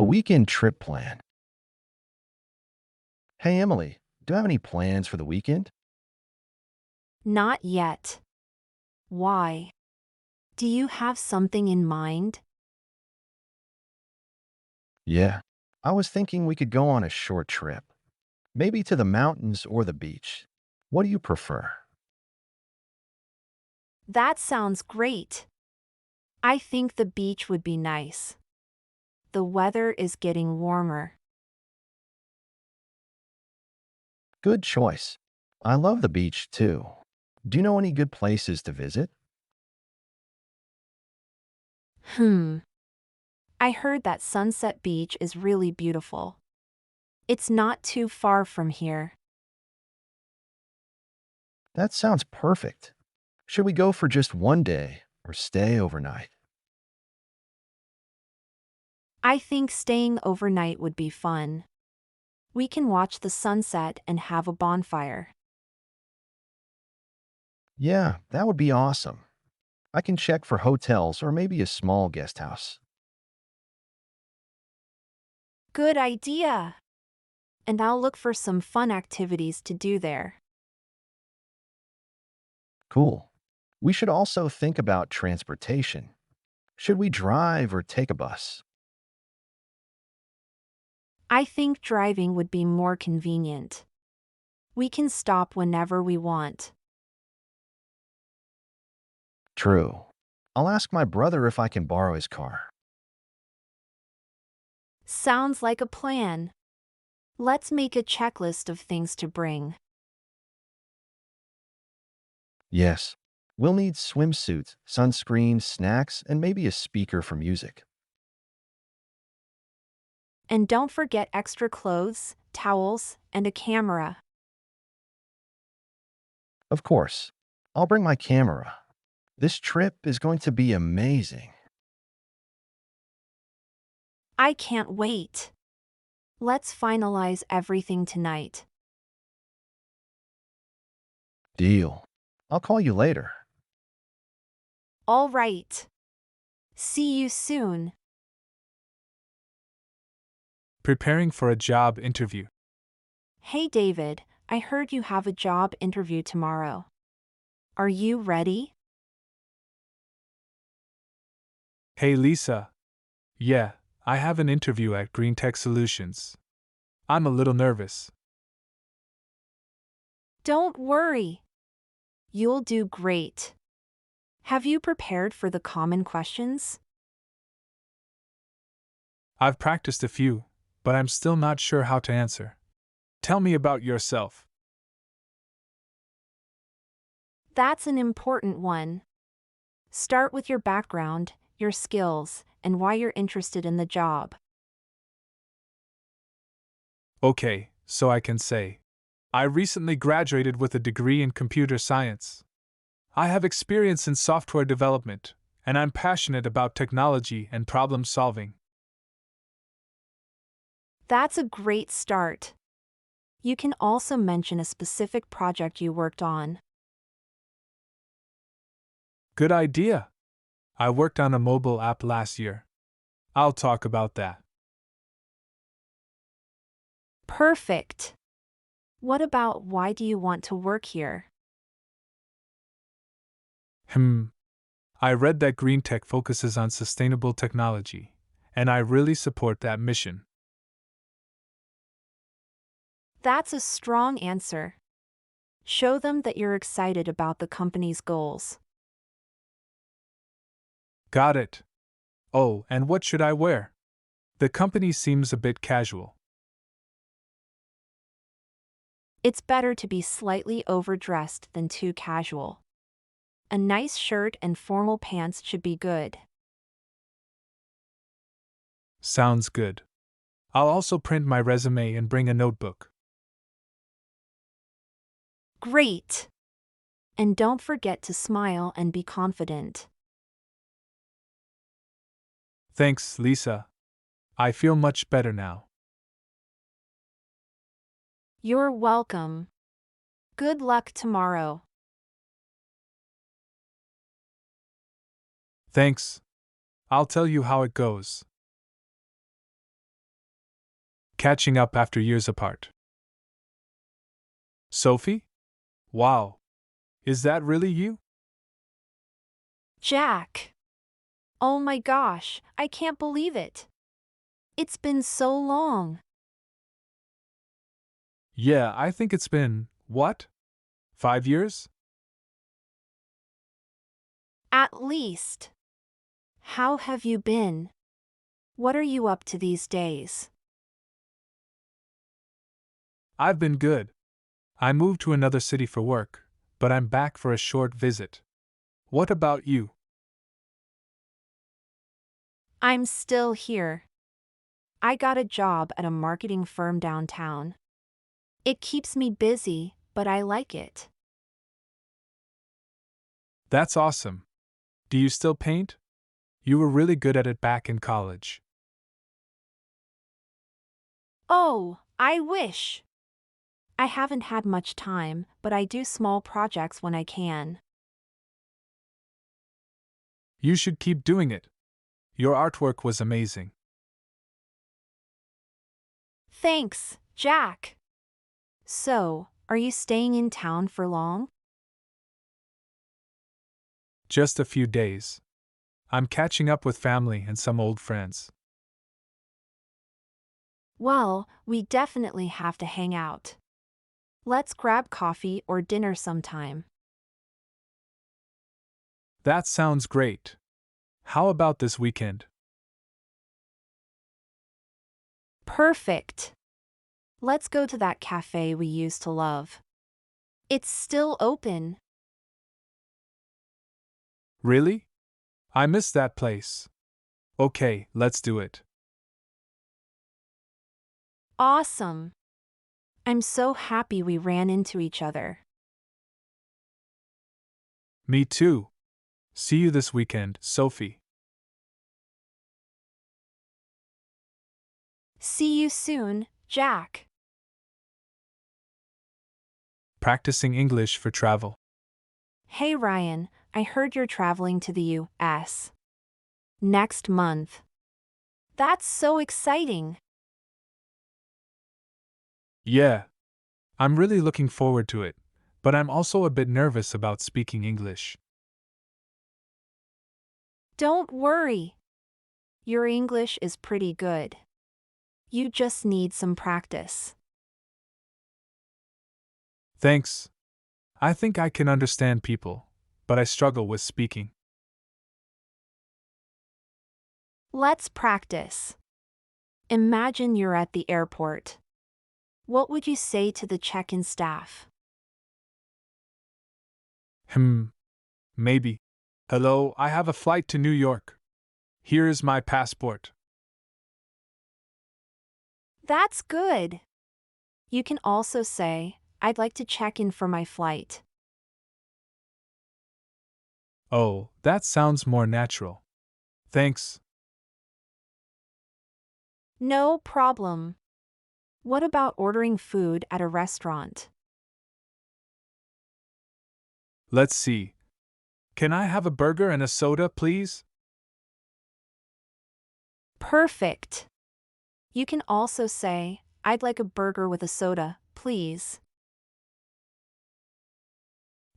A weekend trip plan. Hey, Emily, do you have any plans for the weekend? Not yet. Why? Do you have something in mind? Yeah, I was thinking we could go on a short trip, maybe to the mountains or the beach. What do you prefer? That sounds great. I think the beach would be nice. The weather is getting warmer. Good choice. I love the beach too. Do you know any good places to visit? Hmm. I heard that Sunset Beach is really beautiful. It's not too far from here. That sounds perfect. Should we go for just one day or stay overnight? I think staying overnight would be fun. We can watch the sunset and have a bonfire. Yeah, that would be awesome. I can check for hotels or maybe a small guest house. Good idea! And I'll look for some fun activities to do there. Cool. We should also think about transportation. Should we drive or take a bus? I think driving would be more convenient. We can stop whenever we want. True. I'll ask my brother if I can borrow his car. Sounds like a plan. Let's make a checklist of things to bring. Yes. We'll need swimsuits, sunscreen, snacks, and maybe a speaker for music. And don't forget extra clothes, towels, and a camera. Of course. I'll bring my camera. This trip is going to be amazing. I can't wait. Let's finalize everything tonight. Deal. I'll call you later. All right. See you soon. Preparing for a job interview. Hey David, I heard you have a job interview tomorrow. Are you ready? Hey Lisa. Yeah, I have an interview at Green Tech Solutions. I'm a little nervous. Don't worry. You'll do great. Have you prepared for the common questions? I've practiced a few, but I'm still not sure how to answer. Tell me about yourself. That's an important one. Start with your background, your skills, and why you're interested in the job. Okay, so I can say. I recently graduated with a degree in computer science. I have experience in software development, and I'm passionate about technology and problem solving. That's a great start. You can also mention a specific project you worked on. Good idea! I worked on a mobile app last year. I'll talk about that. Perfect. What about why do you want to work here? Hmm. I read that Green Tech focuses on sustainable technology, and I really support that mission. That's a strong answer. Show them that you're excited about the company's goals. Got it. Oh, and what should I wear? The company seems a bit casual. It's better to be slightly overdressed than too casual. A nice shirt and formal pants should be good. Sounds good. I'll also print my resume and bring a notebook. Great! And don't forget to smile and be confident. Thanks, Lisa. I feel much better now. You're welcome. Good luck tomorrow. Thanks. I'll tell you how it goes. catching up after years apart. Sophie? Wow. Is that really you? Jack! Oh my gosh, I can't believe it. It's been so long. Yeah, I think it's been, what? 5 years? At least. How have you been? What are you up to these days? I've been good. I moved to another city for work, but I'm back for a short visit. What about you? I'm still here. I got a job at a marketing firm downtown. It keeps me busy, but I like it. That's awesome. Do you still paint? You were really good at it back in college. Oh, I wish. I haven't had much time, but I do small projects when I can. You should keep doing it. Your artwork was amazing. Thanks, Jack. So, are you staying in town for long? Just a few days. I'm catching up with family and some old friends. Well, we definitely have to hang out. Let's grab coffee or dinner sometime. That sounds great. How about this weekend? Perfect. Let's go to that cafe we used to love. It's still open. Really? I miss that place. Okay, let's do it. Awesome. I'm so happy we ran into each other. Me too. See you this weekend, Sophie. See you soon, Jack. Practicing English for travel. Hey Ryan, I heard you're traveling to the US next month. That's so exciting. Yeah. I'm really looking forward to it, but I'm also a bit nervous about speaking English. Don't worry. Your English is pretty good. You just need some practice. Thanks. I think I can understand people, but I struggle with speaking. Let's practice. Imagine you're at the airport. What would you say to the check-in staff? Maybe. Hello, I have a flight to New York. Here is my passport. That's good. You can also say, I'd like to check in for my flight. Oh, that sounds more natural. Thanks. No problem. What about ordering food at a restaurant? Let's see. Can I have a burger and a soda, please? Perfect. You can also say, I'd like a burger with a soda, please.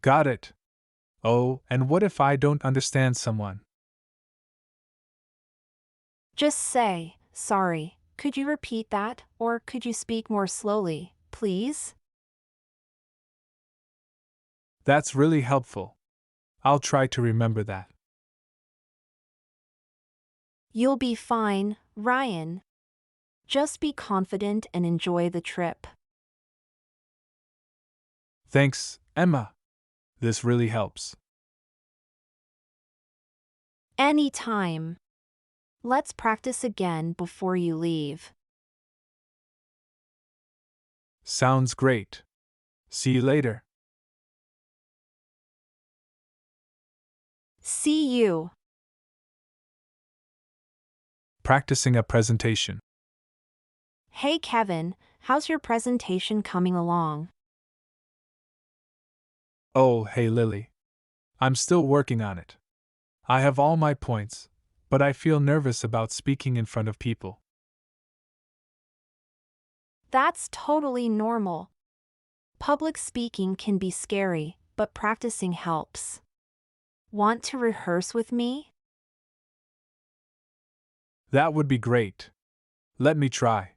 Got it. Oh, and what if I don't understand someone? Just say, sorry, could you repeat that, or could you speak more slowly, please? That's really helpful. I'll try to remember that. You'll be fine, Ryan. Just be confident and enjoy the trip. Thanks, Emma. This really helps. Anytime. Let's practice again before you leave. Sounds great. See you later. See you. Practicing a presentation. Hey Kevin, how's your presentation coming along? Oh, hey Lily. I'm still working on it. I have all my points, but I feel nervous about speaking in front of people. That's totally normal. Public speaking can be scary, but practicing helps. Want to rehearse with me? That would be great. Let me try.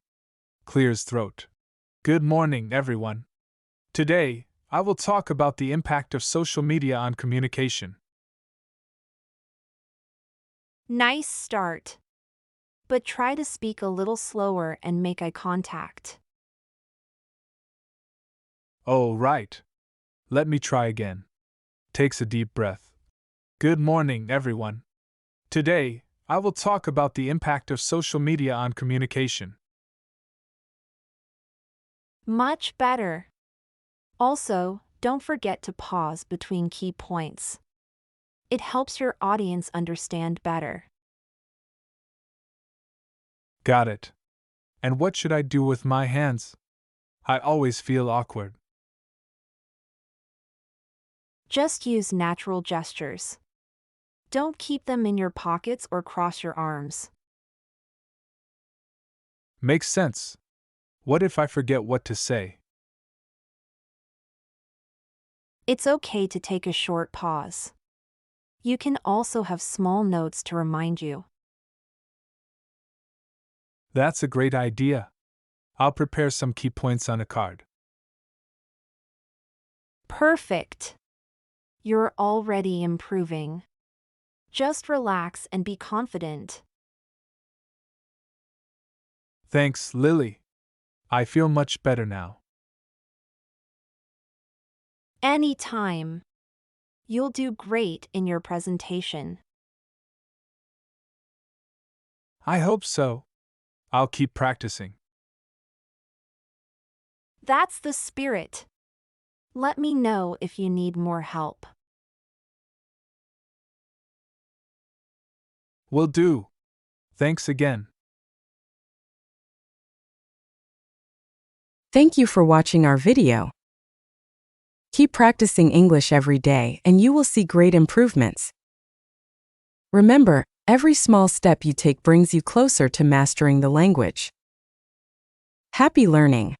Clears throat. Good morning, everyone. Today, I will talk about the impact of social media on communication. Nice start. But try to speak a little slower and make eye contact. Oh, right. Let me try again. Takes a deep breath. Good morning, everyone. Today, I will talk about the impact of social media on communication. Much better. Also, don't forget to pause between key points. It helps your audience understand better. Got it. And what should I do with my hands? I always feel awkward. Just use natural gestures. Don't keep them in your pockets or cross your arms. Makes sense. What if I forget what to say? It's okay to take a short pause. You can also have small notes to remind you. That's a great idea. I'll prepare some key points on a card. Perfect. You're already improving. Just relax and be confident. Thanks, Lily. I feel much better now. Anytime. You'll do great in your presentation. I hope so. I'll keep practicing. That's the spirit. Let me know if you need more help. Will do. Thanks again. Thank you for watching our video. Keep practicing English every day and you will see great improvements. Remember, every small step you take brings you closer to mastering the language. Happy learning!